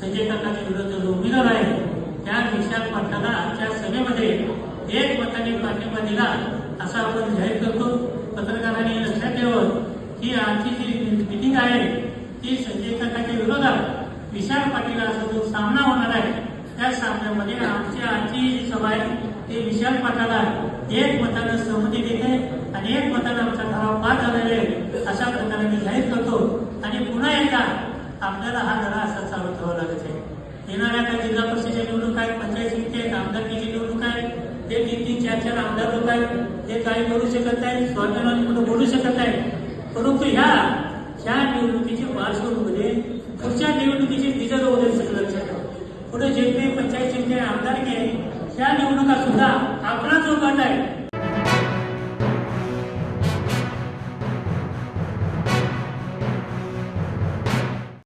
संजय काकाच्या विरुद्ध जो उमेदवार आहे त्या विशाल पाटलाला आजच्या सभेमध्ये एक मताने पाठिंबा दिला असं आपण जाहीर करतो। पत्रकारांनी लक्षात ठेवावं की आजची जी मिटिंग आहे ती संजय काकाच्या विरोधात विशाल पाटील असा जो सामना होणार आहे त्या सामन्यामध्ये आमची आजची जी सभा आहे ते विशाल पाटलाला एक मतानं सहमती देते आणि एक मतानं आमचा ठराव पास झालेला आहे अशा प्रकारे मी जाहीर करतो। आणि पुन्हा एकदा आपल्याला हा लढा असा चालू ठेवावा लागत आहे। येणाऱ्या काही जिल्हा परिषदेच्या निवडणूक आहेत, पंचायत समिती आहेत, आमदारकीची निवडणूक आहे, ते 3-3, 4-4 आमदार लोक आहेत, ते काही बोलू शकत नाही, स्वाभिमानाने कुठं बोलू शकत नाही। परंतु ह्या निवडणुकीच्या पार्श्वभूमीमध्ये पुढच्या निवडणुकीची बिजर वगैरे सगळं लक्षात ठेवा। पुढे जे काही पंचायत समिती आमदारकी आहे त्या निवडणुका सुद्धा आपला जो गट आहे